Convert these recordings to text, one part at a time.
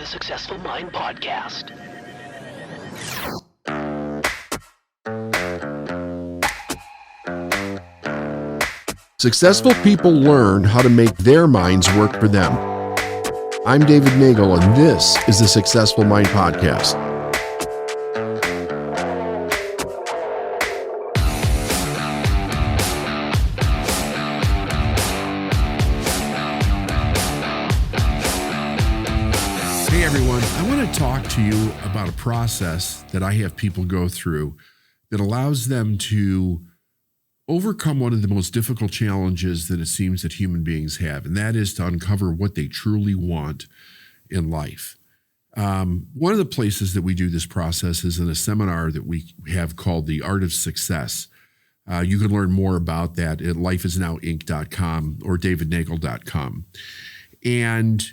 the Successful Mind Podcast. Successful people learn how to make their minds work for them. I'm David Nagel, and this is the Successful Mind Podcast. Hey everyone, I want to talk to you about a process that I have people go through that allows them to overcome one of the most difficult challenges that it seems that human beings have, and that is to uncover what they truly want in life. One of the places that we do this process is in a seminar that we have called The Art of Success. You can learn more about that at lifeisnowinc.com or davidnagel.com. And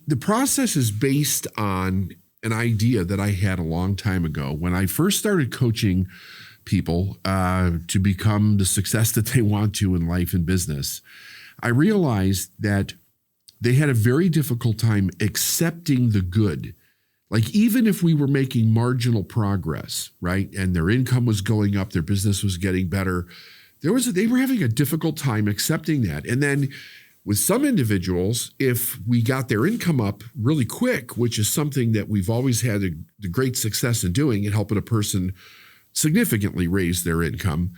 the process is based on an idea that I had a long time ago when I first started coaching people to become the success that they want to in life and business. I realized that they had a very difficult time accepting the good. Like, even if we were making marginal progress, right, and their income was going up, their business was getting better, they were having a difficult time accepting that. And then with some individuals, if we got their income up really quick, which is something that we've always had the great success in doing and helping a person significantly raise their income,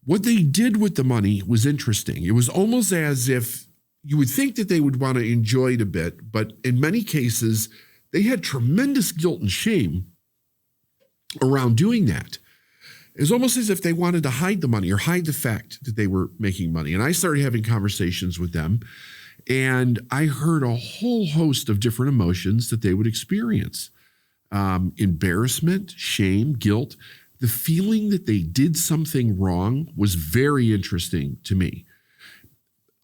what they did with the money was interesting. It was almost as if you would think that they would want to enjoy it a bit, but in many cases, they had tremendous guilt and shame around doing that. It was almost as if they wanted to hide the money or hide the fact that they were making money. And I started having conversations with them, and I heard a whole host of different emotions that they would experience. Embarrassment, shame, guilt. The feeling that they did something wrong was very interesting to me.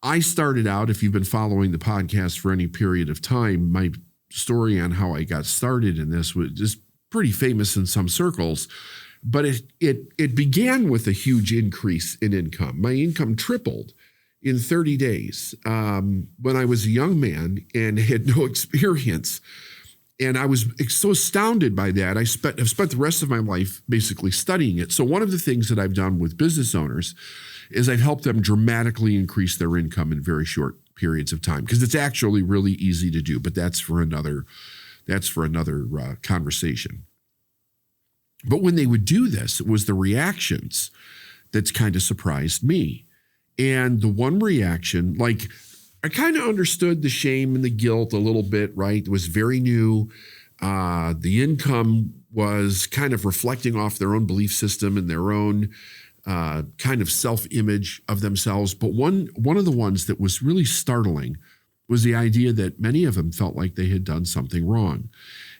I started out, if you've been following the podcast for any period of time, my story on how I got started in this was just pretty famous in some circles. But it began with a huge increase in income. My income tripled in 30 days when I was a young man and had no experience. And I was so astounded by that. I've spent the rest of my life basically studying it. So one of the things that I've done with business owners is I've helped them dramatically increase their income in very short periods of time, because it's actually really easy to do. But that's for another conversation. But when they would do this, it was the reactions that's kind of surprised me. And the one reaction, like, I kind of understood the shame and the guilt a little bit, right? It was very new. The income was kind of reflecting off their own belief system and their own kind of self-image of themselves. But one of the ones that was really startling was the idea that many of them felt like they had done something wrong.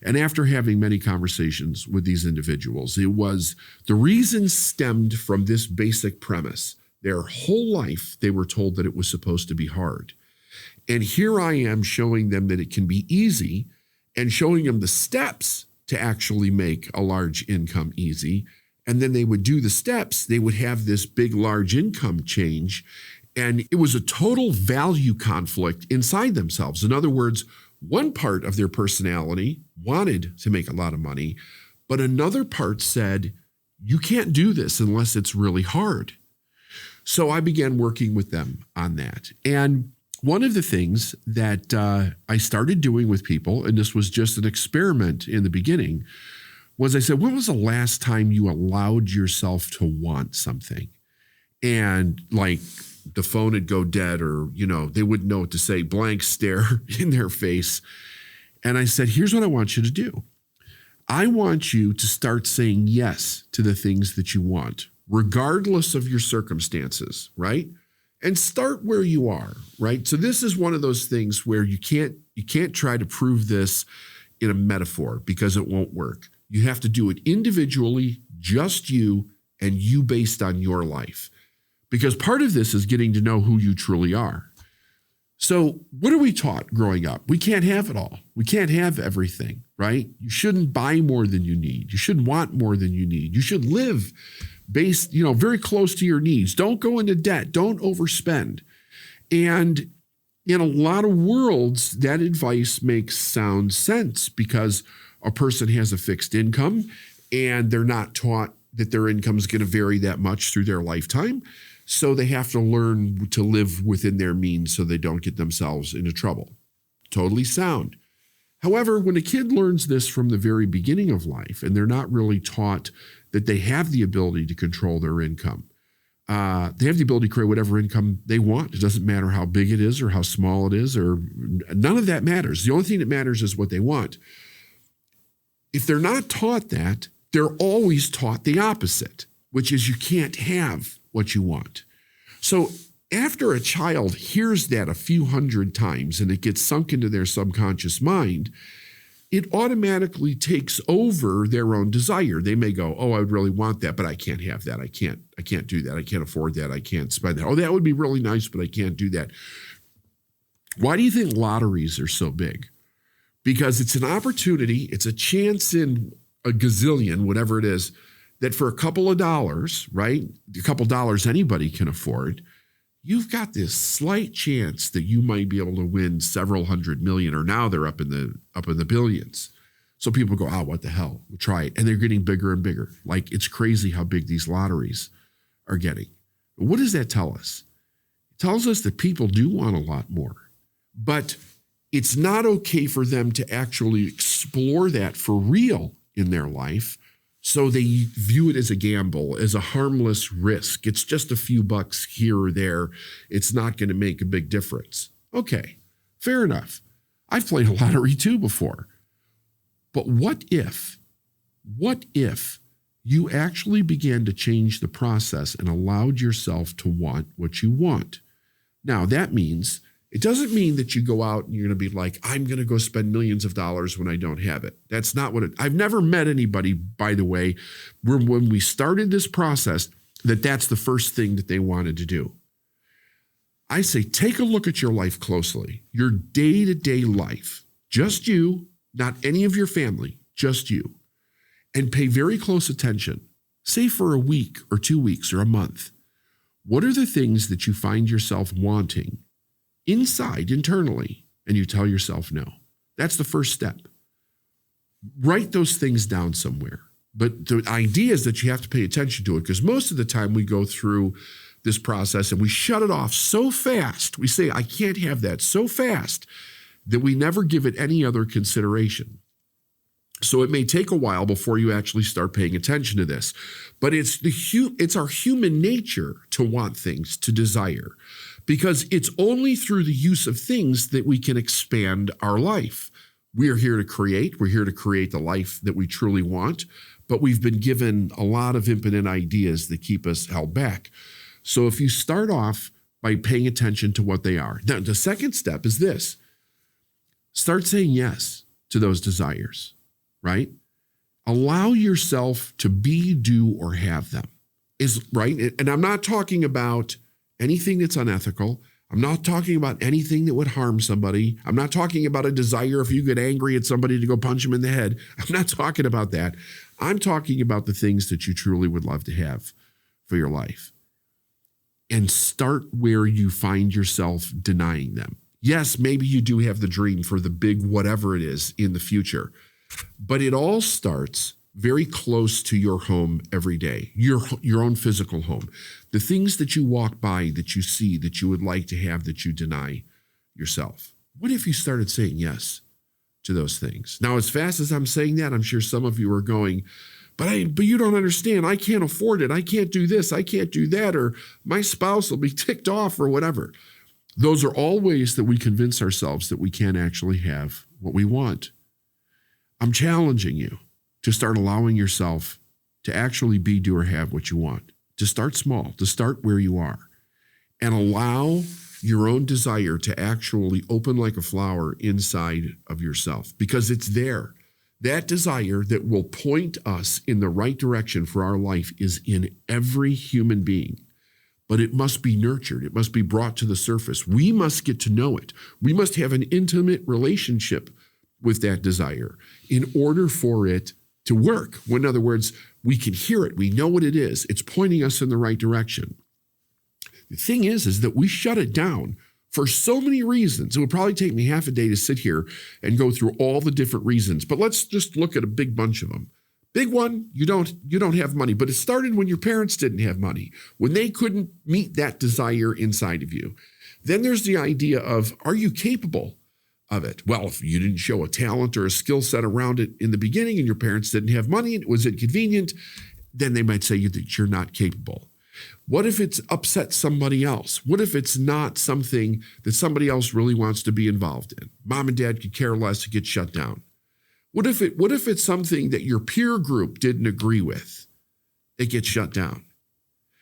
And after having many conversations with these individuals, it was the reason stemmed from this basic premise. Their whole life, they were told that it was supposed to be hard. And here I am showing them that it can be easy and showing them the steps to actually make a large income easy. And then they would do the steps, they would have this big, large income change. And it was a total value conflict inside themselves. In other words, one part of their personality wanted to make a lot of money, but another part said, you can't do this unless it's really hard. So I began working with them on that. And one of the things that I started doing with people, and this was just an experiment in the beginning, was I said, when was the last time you allowed yourself to want something? And like the phone would go dead, or, they wouldn't know what to say, blank stare in their face. And I said, here's what I want you to do. I want you to start saying yes to the things that you want, regardless of your circumstances, right? And start where you are, right? So this is one of those things where you can't try to prove this in a metaphor, because it won't work. You have to do it individually, just you, and you based on your life. Because part of this is getting to know who you truly are. So what are we taught growing up? We can't have it all. We can't have everything, right? You shouldn't buy more than you need. You shouldn't want more than you need. You should live based, very close to your needs. Don't go into debt. Don't overspend. And In a lot of worlds, that advice makes sound sense because a person has a fixed income and they're not taught that their income is going to vary that much through their lifetime. So they have to learn to live within their means so they don't get themselves into trouble. Totally sound. However, when a kid learns this from the very beginning of life and they're not really taught that they have the ability to control their income, they have the ability to create whatever income they want. It doesn't matter how big it is or how small it is, or none of that matters. The only thing that matters is what they want. If they're not taught that, they're always taught the opposite, which is you can't have what you want. So after a child hears that a few hundred times and it gets sunk into their subconscious mind, it automatically takes over their own desire. They may go, oh, I would really want that, but I can't have that. I can't do that. I can't afford that. I can't spend that. Oh, that would be really nice, but I can't do that. Why do you think lotteries are so big? Because it's an opportunity, it's a chance in a gazillion, whatever it is, that for a couple of dollars, right? A couple of dollars anybody can afford, you've got this slight chance that you might be able to win several hundred million, or now they're up in the billions. So people go, oh, what the hell? We'll try it. And they're getting bigger and bigger. Like, it's crazy how big these lotteries are getting. What does that tell us? It tells us that people do want a lot more, but it's not okay for them to actually explore that for real in their life. So they view it as a gamble, as a harmless risk. It's just a few bucks here or there. It's not going to make a big difference. Okay, fair enough. I've played a lottery too before. But what if you actually began to change the process and allowed yourself to want what you want? Now, that means, it doesn't mean that you go out and you're going to be like, I'm going to go spend millions of dollars when I don't have it. That's not what I've never met anybody, by the way, where when we started this process, that's the first thing that they wanted to do. I say, take a look at your life closely, your day-to-day life, just you, not any of your family, just you, and pay very close attention, say for a week or 2 weeks or a month. What are the things that you find yourself wanting internally, and you tell yourself no? That's the first step. Write those things down somewhere. But the idea is that you have to pay attention to it, because most of the time we go through this process and we shut it off so fast. We say, I can't have that, so fast that we never give it any other consideration. So it may take a while before you actually start paying attention to this. But it's our human nature to want things, to desire, because it's only through the use of things that we can expand our life. We are here to create. We're here to create the life that we truly want, but we've been given a lot of impotent ideas that keep us held back. So if you start off by paying attention to what they are, now the second step is this. Start saying yes to those desires, right? Allow yourself to be, do, or have them, is right. And I'm not talking about anything that's unethical. I'm not talking about anything that would harm somebody. I'm not talking about a desire if you get angry at somebody to go punch them in the head. I'm not talking about that. I'm talking about the things that you truly would love to have for your life. And start where you find yourself denying them. Yes, maybe you do have the dream for the big whatever it is in the future, but it all starts very close to your home every day, your own physical home. The things that you walk by, that you see, that you would like to have, that you deny yourself. What if you started saying yes to those things? Now, as fast as I'm saying that, I'm sure some of you are going, but you don't understand. I can't afford it. I can't do this. I can't do that. Or my spouse will be ticked off or whatever. Those are all ways that we convince ourselves that we can't actually have what we want. I'm challenging you to start allowing yourself to actually be, do, or have what you want. To start small, to start where you are, and allow your own desire to actually open like a flower inside of yourself, because it's there. That desire that will point us in the right direction for our life is in every human being, but it must be nurtured. It must be brought to the surface. We must get to know it. We must have an intimate relationship with that desire in order for it to work. In other words, we can hear it. We know what it is. It's pointing us in the right direction. The thing is that we shut it down for so many reasons. It would probably take me half a day to sit here and go through all the different reasons, but let's just look at a big bunch of them. Big one, you don't have money, but it started when your parents didn't have money, when they couldn't meet that desire inside of you. Then there's the idea of, are you capable of it? Well, if you didn't show a talent or a skill set around it in the beginning and your parents didn't have money and it was inconvenient, then they might say that you're not capable. What if it's upset somebody else? What if it's not something that somebody else really wants to be involved in? Mom and dad could care less, it gets shut down. What if it's something that your peer group didn't agree with? It gets shut down.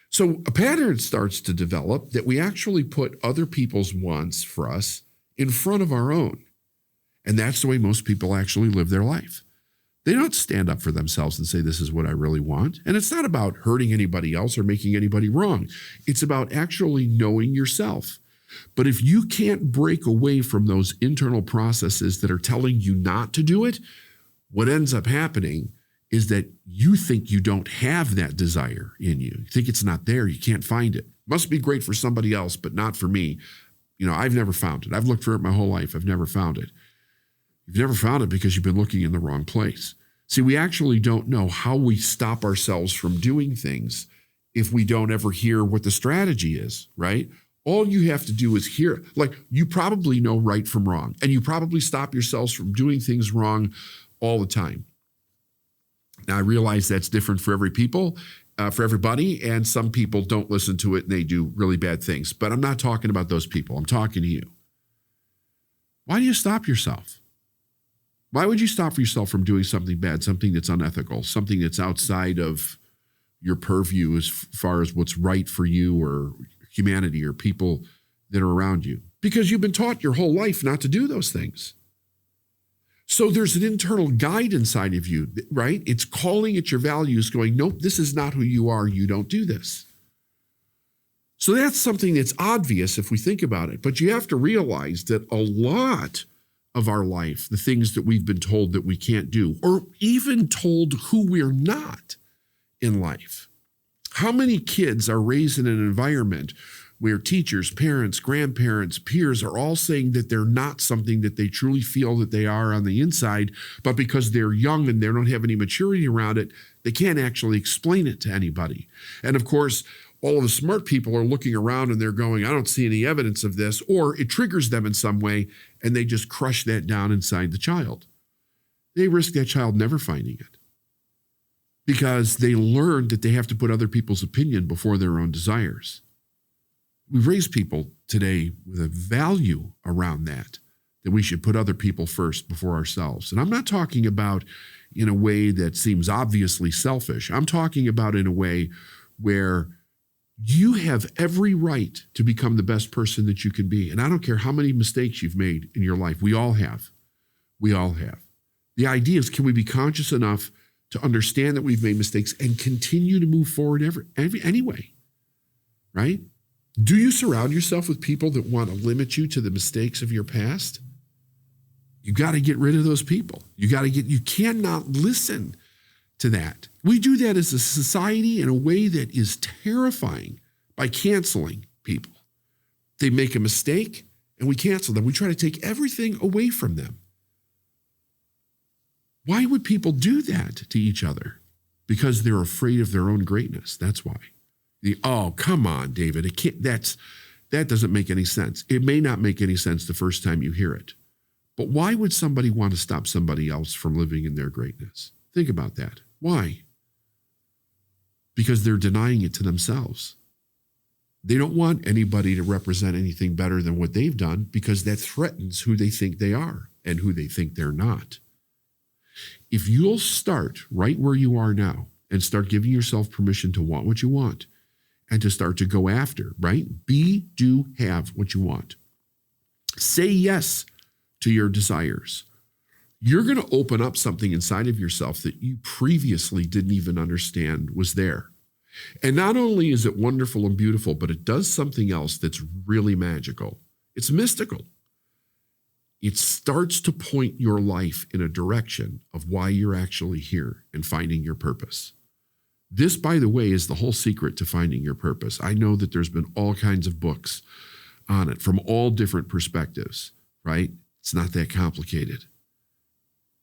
So a pattern starts to develop that we actually put other people's wants for us in front of our own. And that's the way most people actually live their life. They don't stand up for themselves and say, this is what I really want. And it's not about hurting anybody else or making anybody wrong. It's about actually knowing yourself. But if you can't break away from those internal processes that are telling you not to do it, what ends up happening is that you think you don't have that desire in you. You think it's not there. You can't find it. Must be great for somebody else, but not for me. I've never found it. I've looked for it my whole life. I've never found it. You've never found it because you've been looking in the wrong place. See, we actually don't know how we stop ourselves from doing things if we don't ever hear what the strategy is, right? All you have to do is hear, you probably know right from wrong, and you probably stop yourselves from doing things wrong all the time. Now, I realize that's different for for everybody, and some people don't listen to it and they do really bad things. But I'm not talking about those people. I'm talking to you. Why do you stop yourself? Why would you stop yourself from doing something bad, something that's unethical, something that's outside of your purview as far as what's right for you or humanity or people that are around you? Because you've been taught your whole life not to do those things. So there's an internal guide inside of you, right? It's calling at your values going, nope, this is not who you are. You don't do this. So that's something that's obvious if we think about it. But you have to realize that a lot of our life, the things that we've been told that we can't do, or even told who we're not in life. How many kids are raised in an environment where teachers, parents, grandparents, peers are all saying that they're not something that they truly feel that they are on the inside, but because they're young and they don't have any maturity around it, they can't actually explain it to anybody. And of course, all of the smart people are looking around and they're going, I don't see any evidence of this, or it triggers them in some way, and they just crush that down inside the child. They risk that child never finding it because they learned that they have to put other people's opinion before their own desires. We raise people today with a value around that we should put other people first before ourselves. And I'm not talking about in a way that seems obviously selfish. I'm talking about in a way where you have every right to become the best person that you can be. And I don't care how many mistakes you've made in your life. We all have. We all have. The idea is, can we be conscious enough to understand that we've made mistakes and continue to move forward anyway, right? Do you surround yourself with people that want to limit you to the mistakes of your past? You got to get rid of those people. You cannot listen to that. We do that as a society in a way that is terrifying by canceling people. They make a mistake and we cancel them. We try to take everything away from them. Why would people do that to each other? Because they're afraid of their own greatness. That's why. Oh, come on, David. That doesn't make any sense. It may not make any sense the first time you hear it. But why would somebody want to stop somebody else from living in their greatness? Think about that. Why? Because they're denying it to themselves. They don't want anybody to represent anything better than what they've done because that threatens who they think they are and who they think they're not. If you'll start right where you are now and start giving yourself permission to want what you want and to start to go after, right? Be, do, have what you want. Say yes to your desires. You're going to open up something inside of yourself that you previously didn't even understand was there. And not only is it wonderful and beautiful, but it does something else that's really magical. It's mystical. It starts to point your life in a direction of why you're actually here and finding your purpose. This, by the way, is the whole secret to finding your purpose. I know that there's been all kinds of books on it from all different perspectives, right? It's not that complicated.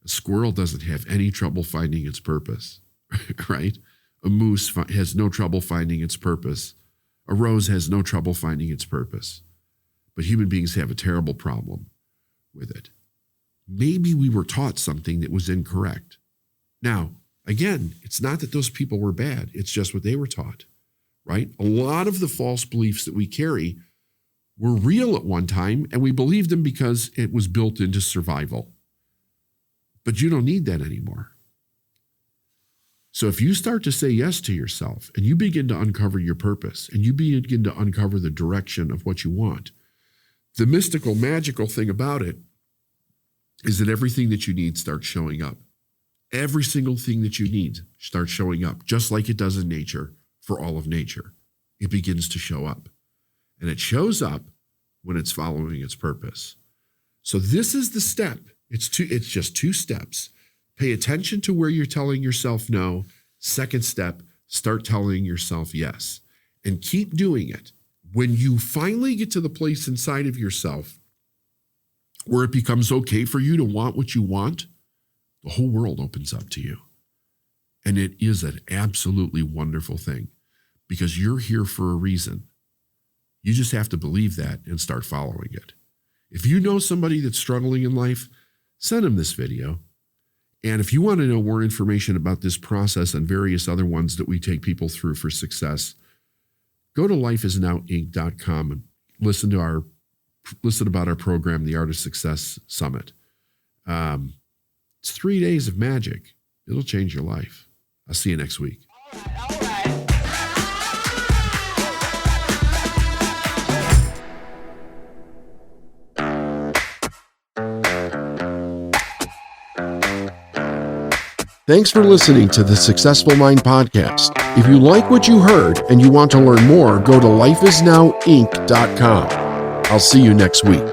A squirrel doesn't have any trouble finding its purpose, right? A moose has no trouble finding its purpose. A rose has no trouble finding its purpose. But human beings have a terrible problem with it. Maybe we were taught something that was incorrect. Now, again, it's not that those people were bad. It's just what they were taught, right? A lot of the false beliefs that we carry were real at one time, and we believed them because it was built into survival. But you don't need that anymore. So if you start to say yes to yourself and you begin to uncover your purpose and you begin to uncover the direction of what you want, the mystical, magical thing about it is that everything that you need starts showing up. Every single thing that you need starts showing up, just like it does in nature for all of nature. It begins to show up. And it shows up when it's following its purpose. So this is the step. It's just 2 steps. Pay attention to where you're telling yourself no. Second step, start telling yourself yes. And keep doing it. When you finally get to the place inside of yourself where it becomes okay for you to want what you want, the whole world opens up to you. And it is an absolutely wonderful thing because you're here for a reason. You just have to believe that and start following it. If you know somebody that's struggling in life, send them this video. And if you want to know more information about this process and various other ones that we take people through for success, go to lifeisnowinc.com and listen about our program, the Art of Success Summit. It's 3 days of magic. It'll change your life. I'll see you next week. All right. Thanks for listening to the Successful Mind Podcast. If you like what you heard and you want to learn more, go to lifeisnowinc.com. I'll see you next week.